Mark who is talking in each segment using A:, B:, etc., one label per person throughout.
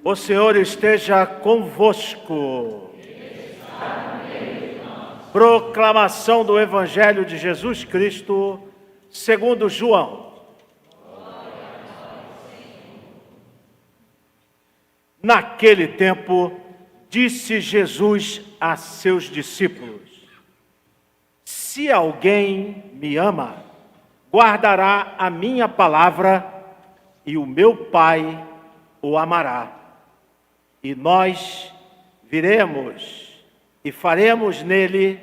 A: O Senhor esteja convosco. Proclamação do Evangelho de Jesus Cristo, segundo João. Naquele tempo, disse Jesus a seus discípulos: se alguém me ama, guardará a minha palavra, e o meu Pai o amará. E nós viremos e faremos nele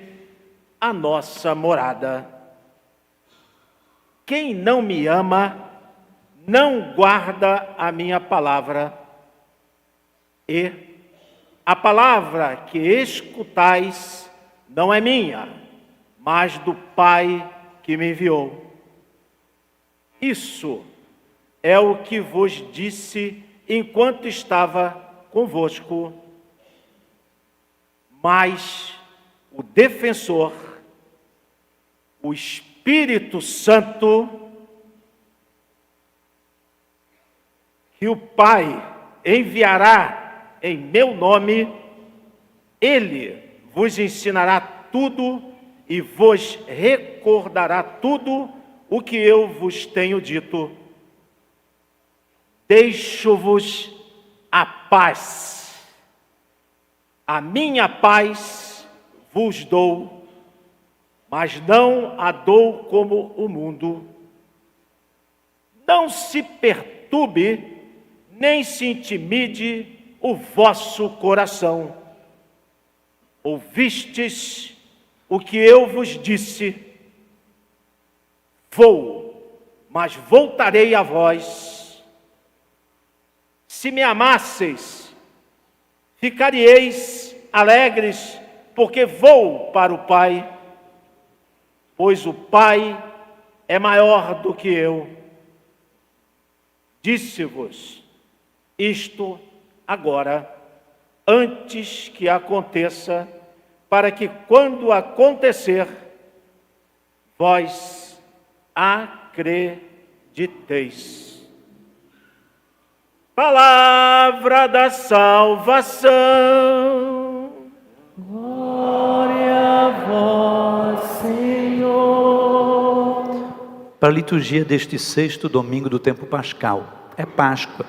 A: a nossa morada. Quem não me ama, não guarda a minha palavra. E a palavra que escutais não é minha, mas do Pai que me enviou. Isso é o que vos disse enquanto estava convosco. Mas o defensor, o Espírito Santo, que o Pai enviará em meu nome, ele vos ensinará tudo e vos recordará tudo o que eu vos tenho dito. Deixo-vos a paz. A minha paz vos dou, mas não a dou como o mundo. Não se perturbe, nem se intimide o vosso coração. Ouvistes o que eu vos disse: vou, mas voltarei a vós. Se me amasseis, ficaríeis alegres, porque vou para o Pai, pois o Pai é maior do que eu. Disse-vos isto agora, antes que aconteça, para que quando acontecer, vós acrediteis. Palavra da salvação.
B: Glória a vós, Senhor.
C: Para a liturgia deste sexto domingo do tempo pascal, é Páscoa.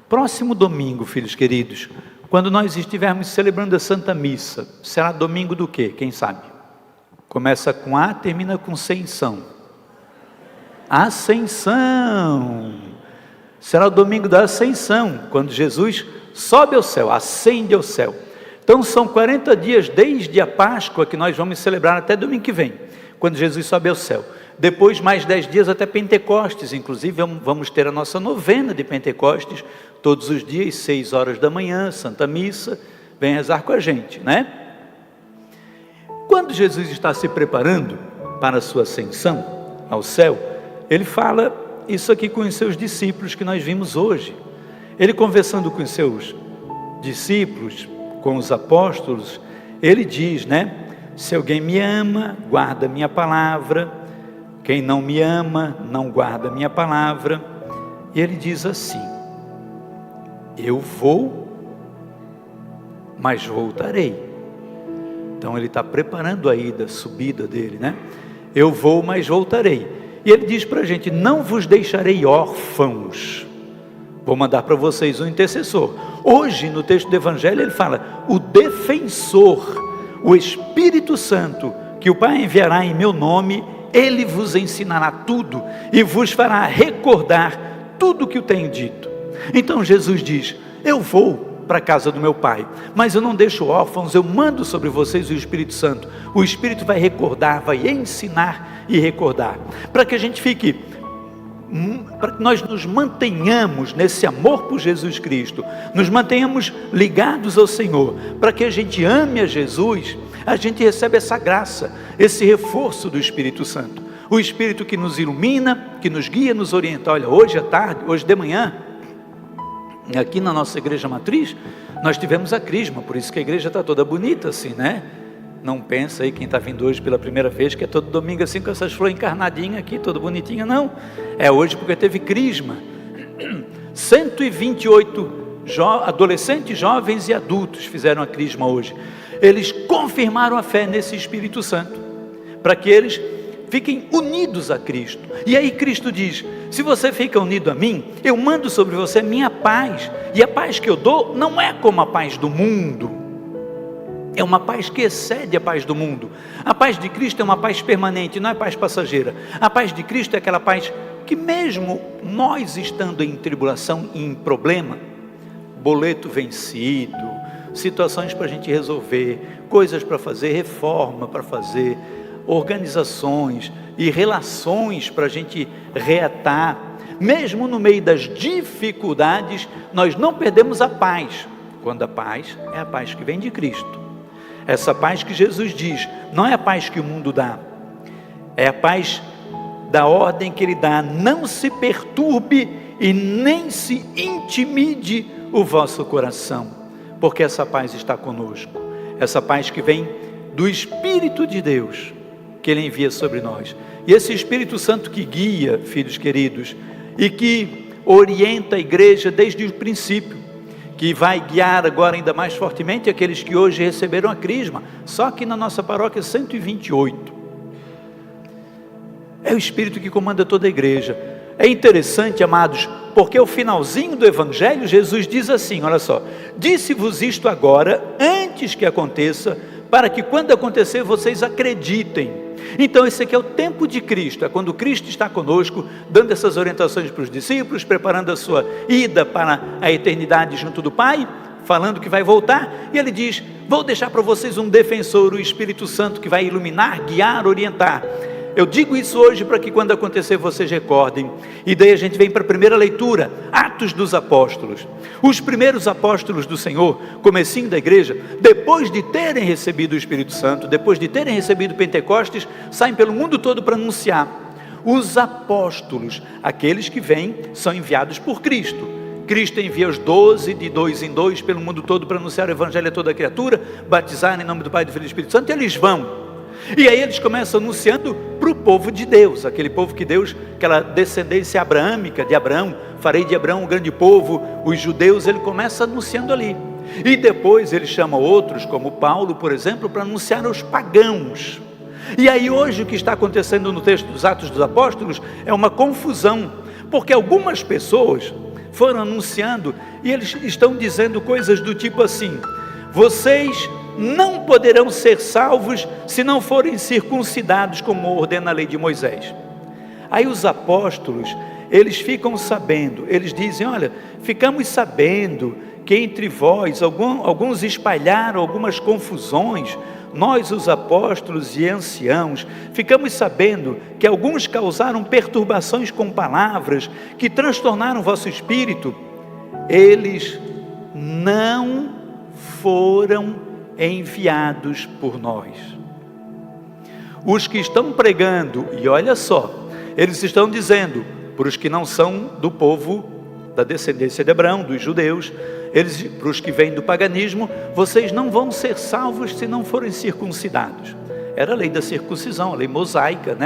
C: Próximo domingo, filhos queridos, quando nós estivermos celebrando a Santa Missa, será domingo do quê? Quem sabe? Começa com A, termina com Ascensão. Ascensão! Será o domingo da Ascensão, quando Jesus sobe ao céu, ascende ao céu. Então são 40 dias desde a Páscoa que nós vamos celebrar até domingo que vem, quando Jesus sobe ao céu. Depois mais 10 dias até Pentecostes, inclusive vamos ter a nossa novena de Pentecostes, todos os dias, 6 horas da manhã, Santa Missa, vem rezar com a gente, né? Quando Jesus está se preparando para a sua ascensão ao céu, ele fala isso aqui com os seus discípulos que nós vimos hoje. Ele conversando com os seus discípulos, com os apóstolos, ele diz, né? Se alguém me ama, guarda a minha palavra. Quem não me ama, não guarda a minha palavra. E ele diz assim: eu vou, mas voltarei. Então ele está preparando a ida, a subida dele, né? Eu vou, mas voltarei. E ele diz para a gente: não vos deixarei órfãos, vou mandar para vocês um intercessor. Hoje no texto do Evangelho ele fala: o defensor, o Espírito Santo, que o Pai enviará em meu nome, ele vos ensinará tudo e vos fará recordar tudo o que eu tenho dito. Então Jesus diz: eu vou para a casa do meu Pai, mas eu não deixo órfãos, eu mando sobre vocês o Espírito Santo. O Espírito vai recordar, vai ensinar e recordar, para que a gente fique, para que nós nos mantenhamos nesse amor por Jesus Cristo, nos mantenhamos ligados ao Senhor, para que a gente ame a Jesus. A gente recebe essa graça, esse reforço do Espírito Santo, o Espírito que nos ilumina, que nos guia, nos orienta. Olha, hoje à tarde, hoje de manhã, aqui na nossa igreja matriz, nós tivemos a crisma, por isso que a igreja está toda bonita assim, né? Não pensa aí quem está vindo hoje pela primeira vez que é todo domingo assim com essas flores encarnadinhas aqui, toda bonitinha, não. É hoje porque teve crisma. 128 adolescentes, jovens e adultos fizeram a crisma hoje. Eles confirmaram a fé nesse Espírito Santo, para que eles fiquem unidos a Cristo. E aí Cristo diz: se você fica unido a mim, eu mando sobre você a minha paz, e a paz que eu dou não é como a paz do mundo, é uma paz que excede a paz do mundo. A paz de Cristo é uma paz permanente, não é paz passageira. A paz de Cristo é aquela paz que, mesmo nós estando em tribulação e em problema, boleto vencido, situações para a gente resolver, coisas para fazer, reforma para fazer, organizações e relações para a gente reatar, mesmo no meio das dificuldades, nós não perdemos a paz, quando a paz é a paz que vem de Cristo. Essa paz que Jesus diz, não é a paz que o mundo dá, é a paz da ordem que ele dá: não se perturbe e nem se intimide o vosso coração, porque essa paz está conosco, essa paz que vem do Espírito de Deus, que ele envia sobre nós. E esse Espírito Santo que guia, filhos queridos, e que orienta a igreja desde o princípio, que vai guiar agora ainda mais fortemente aqueles que hoje receberam a crisma, só aqui na nossa paróquia 128, é o Espírito que comanda toda a igreja. É interessante, amados, porque ao finalzinho do Evangelho, Jesus diz assim, olha só: disse-vos isto agora, antes que aconteça, para que quando acontecer vocês acreditem. Então esse aqui é o tempo de Cristo, é quando Cristo está conosco, dando essas orientações para os discípulos, preparando a sua ida para a eternidade junto do Pai, falando que vai voltar, e ele diz: vou deixar para vocês um defensor, o Espírito Santo, que vai iluminar, guiar, orientar. Eu digo isso hoje para que quando acontecer vocês recordem. E daí a gente vem para a primeira leitura, Atos dos Apóstolos. Os primeiros apóstolos do Senhor, comecinho da igreja, depois de terem recebido o Espírito Santo, depois de terem recebido Pentecostes, saem pelo mundo todo para anunciar. Os apóstolos, aqueles que vêm, são enviados por Cristo. Cristo envia os 12 de 2 em 2 pelo mundo todo para anunciar o Evangelho a toda criatura, batizar em nome do Pai, do Filho e do Espírito Santo, e eles vão. E aí eles começam anunciando para o povo de Deus, aquele povo que Deus, aquela descendência abraâmica de Abraão, farei de Abraão um grande povo, os judeus, ele começa anunciando ali. E depois ele chama outros, como Paulo, por exemplo, para anunciar aos pagãos. E aí hoje o que está acontecendo no texto dos Atos dos Apóstolos é uma confusão, porque algumas pessoas foram anunciando e eles estão dizendo coisas do tipo assim: vocês não poderão ser salvos se não forem circuncidados, como ordena a lei de Moisés. Aí os apóstolos, eles ficam sabendo, eles dizem: olha, ficamos sabendo que entre vós alguns espalharam algumas confusões. Nós, os apóstolos e anciãos, ficamos sabendo que alguns causaram perturbações com palavras que transtornaram o vosso espírito. Eles não foram enviados por nós. Os que estão pregando, e olha só, eles estão dizendo para os que não são do povo da descendência de Abraão, dos judeus, para os que vêm do paganismo: vocês não vão ser salvos se não forem circuncidados. Era a lei da circuncisão, a lei mosaica,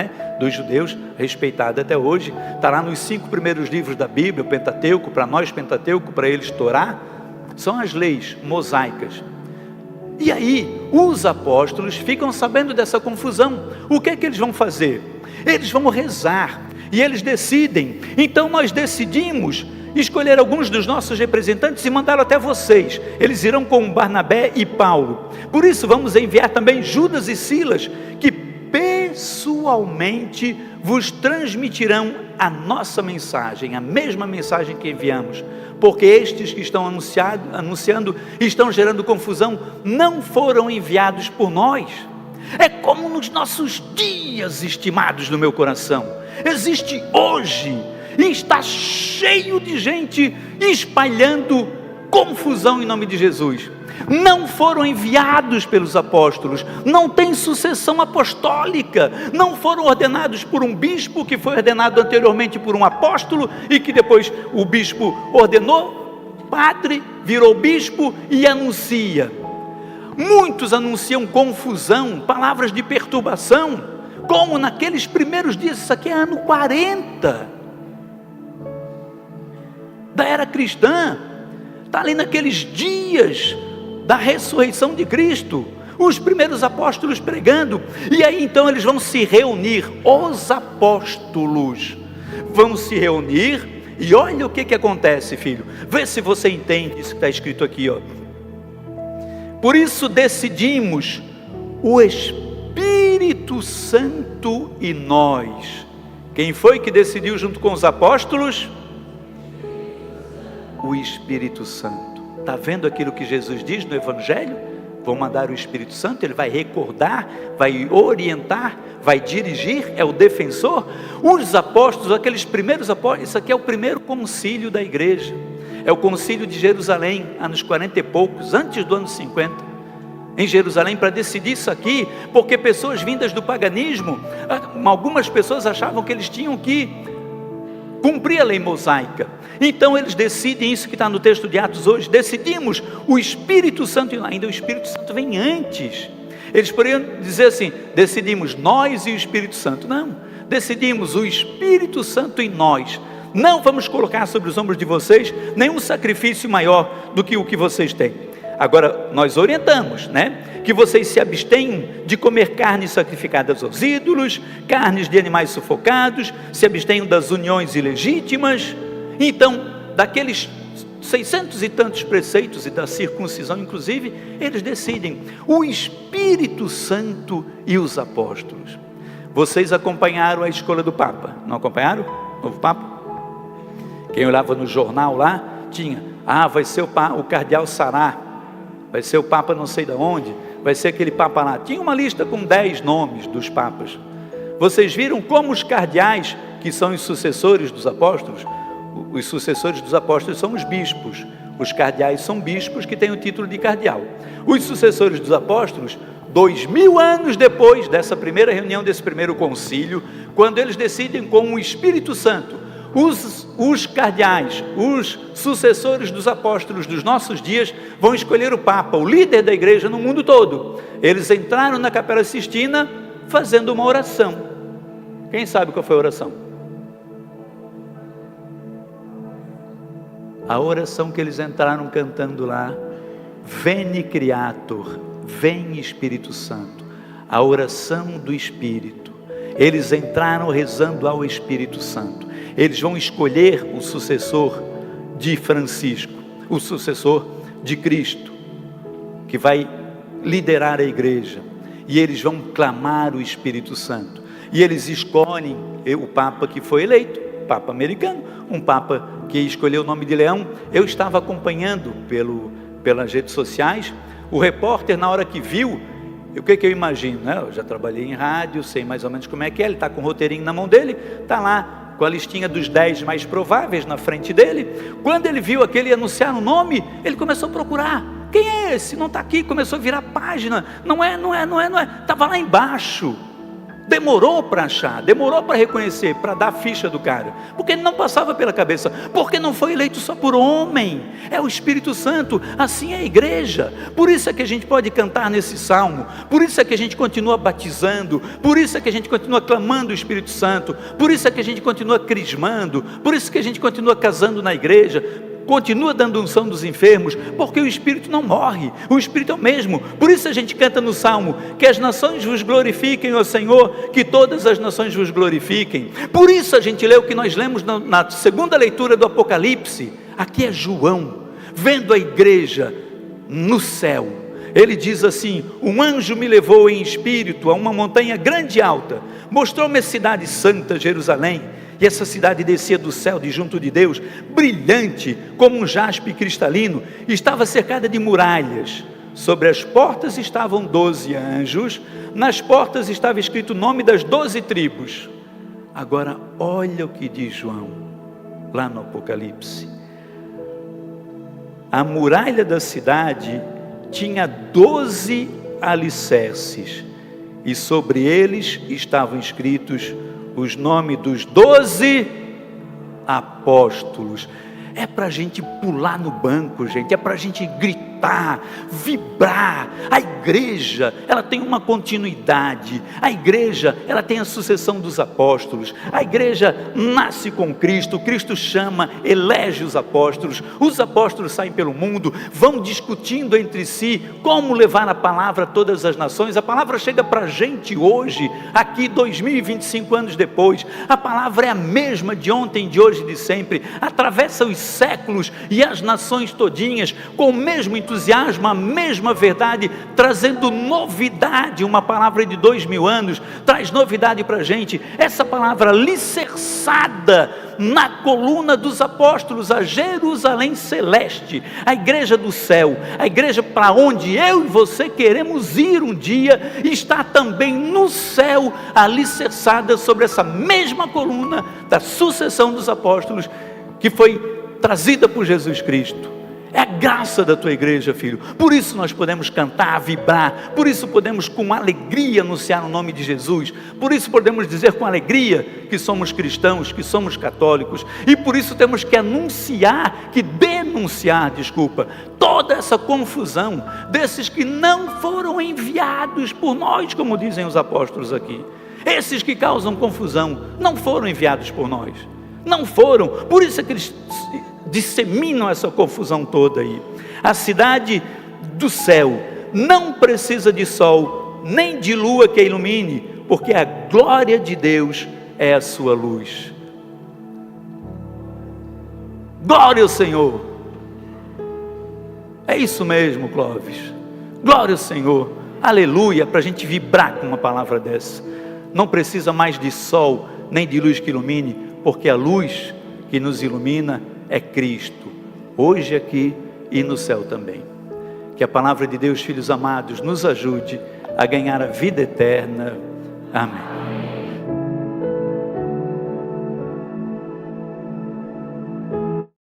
C: dos judeus, respeitada até hoje. Está lá nos 5 primeiros livros da Bíblia, o Pentateuco, para nós Pentateuco, para eles Torá, são as leis mosaicas. E aí, os apóstolos ficam sabendo dessa confusão. O que é que eles vão fazer? Eles vão rezar, e eles decidem. Então nós decidimos escolher alguns dos nossos representantes e mandá-lo até vocês. Eles irão com Barnabé e Paulo. Por isso vamos enviar também Judas e Silas, que pessoalmente vos transmitirão a nossa mensagem, a mesma mensagem que enviamos, porque estes que estão anunciando estão gerando confusão, não foram enviados por nós. É como nos nossos dias, estimados do meu coração, existe hoje, e está cheio de gente espalhando confusão em nome de Jesus. Não foram enviados pelos apóstolos, não tem sucessão apostólica, não foram ordenados por um bispo que foi ordenado anteriormente por um apóstolo e que depois o bispo ordenou padre, virou bispo e anuncia. Muitos anunciam confusão, palavras de perturbação, como naqueles primeiros dias. Isso aqui é ano 40 da era cristã. está ali naqueles dias da ressurreição de Cristo, os primeiros apóstolos pregando, e aí então eles vão se reunir, os apóstolos vão se reunir, e olha o que acontece, filho, vê se você entende isso que está escrito aqui, ó. Por isso decidimos, o Espírito Santo e nós. Quem foi que decidiu junto com os apóstolos? O Espírito Santo. Está vendo aquilo que Jesus diz no Evangelho? Vão mandar o Espírito Santo, ele vai recordar, vai orientar, vai dirigir, é o defensor. Os apóstolos, aqueles primeiros apóstolos, isso aqui é o primeiro concílio da igreja, é o concílio de Jerusalém, anos 40 e poucos, antes do ano 50, em Jerusalém, para decidir isso aqui, porque pessoas vindas do paganismo, algumas pessoas achavam que eles tinham que cumprir a lei mosaica, então eles decidem isso que está no texto de Atos hoje, decidimos, o Espírito Santo, ainda o Espírito Santo vem antes, eles poderiam dizer assim, decidimos nós e o Espírito Santo, não, decidimos o Espírito Santo em nós, não vamos colocar sobre os ombros de vocês nenhum sacrifício maior do que o que vocês têm. Agora, nós orientamos, né? Que vocês se abstenham de comer carnes sacrificadas aos ídolos, carnes de animais sufocados, se abstenham das uniões ilegítimas. Então, daqueles 600 e tantos preceitos e da circuncisão, inclusive, eles decidem, o Espírito Santo e os apóstolos. Vocês acompanharam a escolha do Papa, não acompanharam? Novo Papa? Quem olhava no jornal lá, tinha, vai ser o cardeal Sará, vai ser o Papa não sei de onde, vai ser aquele Papa lá. Tinha uma lista com 10 nomes dos Papas. Vocês viram como os cardeais, que são os sucessores dos apóstolos, os sucessores dos apóstolos são os bispos, os cardeais são bispos que têm o título de cardeal. Os sucessores dos apóstolos, 2000 anos depois dessa primeira reunião, desse primeiro concílio, quando eles decidem com o Espírito Santo, os cardeais, os sucessores dos apóstolos dos nossos dias, vão escolher o Papa, o líder da igreja no mundo todo. Eles entraram na Capela Sistina fazendo uma oração. Quem sabe qual foi a oração? A oração que eles entraram cantando lá, Veni Creator, vem Espírito Santo, a oração do Espírito. Eles entraram rezando ao Espírito Santo. Eles vão escolher o sucessor de Francisco, o sucessor de Cristo, que vai liderar a igreja, e eles vão clamar o Espírito Santo, e eles escolhem o Papa que foi eleito, Papa americano, um Papa que escolheu o nome de Leão. Eu estava acompanhando pelas redes sociais, o repórter, na hora que viu, o que eu imagino, né? Eu já trabalhei em rádio, sei mais ou menos como é que é, ele está com o roteirinho na mão dele, está lá, com a listinha dos 10 mais prováveis na frente dele. Quando ele viu aquele anunciar o nome, ele começou a procurar, quem é esse? Não está aqui, começou a virar página, não é, estava lá embaixo, demorou para achar, demorou para reconhecer, para dar a ficha do cara, porque ele não passava pela cabeça, porque não foi eleito só por homem, é o Espírito Santo, assim é a igreja. Por isso é que a gente pode cantar nesse salmo, por isso é que a gente continua batizando, por isso é que a gente continua clamando o Espírito Santo, por isso é que a gente continua crismando, por isso que a gente continua casando na igreja, continua dando unção dos enfermos, porque o Espírito não morre, o Espírito é o mesmo. Por isso a gente canta no Salmo, que as nações vos glorifiquem, ó Senhor, que todas as nações vos glorifiquem. Por isso a gente lê o que nós lemos na segunda leitura do Apocalipse. Aqui é João, vendo a igreja no céu, ele diz assim, um anjo me levou em espírito a uma montanha grande e alta, mostrou-me a cidade santa, Jerusalém, e essa cidade descia do céu de junto de Deus, brilhante como um jaspe cristalino, estava cercada de muralhas, sobre as portas estavam 12 anjos, nas portas estava escrito o nome das 12 tribos. Agora olha o que diz João, lá no Apocalipse, a muralha da cidade tinha 12 alicerces, e sobre eles estavam escritos os nomes dos 12 apóstolos. É para a gente pular no banco, gente, é para a gente gritar cantar, vibrar. A igreja, ela tem uma continuidade. A igreja, ela tem a sucessão dos apóstolos. A igreja nasce com Cristo. Cristo chama, elege os apóstolos saem pelo mundo, vão discutindo entre si como levar a palavra a todas as nações. A palavra chega para a gente hoje, aqui 2025 anos depois. A palavra é a mesma de ontem, de hoje e de sempre, atravessa os séculos e as nações todinhas, com o mesmo entusiasmo, a mesma verdade, trazendo novidade. Uma palavra de 2000 anos traz novidade para a gente. Essa palavra alicerçada na coluna dos apóstolos, a Jerusalém celeste, a igreja do céu, a igreja para onde eu e você queremos ir um dia, está também no céu, alicerçada sobre essa mesma coluna da sucessão dos apóstolos, que foi trazida por Jesus Cristo. É a graça da tua igreja, filho. Por isso nós podemos cantar, vibrar. Por isso podemos com alegria anunciar o nome de Jesus. Por isso podemos dizer com alegria que somos cristãos, que somos católicos. E por isso temos que denunciar, toda essa confusão desses que não foram enviados por nós, como dizem os apóstolos aqui. Esses que causam confusão não foram enviados por nós. Não foram. Por isso é que eles disseminam essa confusão toda aí. A cidade do céu não precisa de sol, nem de lua que a ilumine, porque a glória de Deus é a sua luz. Glória ao Senhor. É isso mesmo, Clóvis. Glória ao Senhor. Aleluia, para a gente vibrar com uma palavra dessa. Não precisa mais de sol, nem de luz que ilumine, porque a luz que nos ilumina é Cristo, hoje aqui e no céu também. Que a palavra de Deus, filhos amados, nos ajude a ganhar a vida eterna. Amém.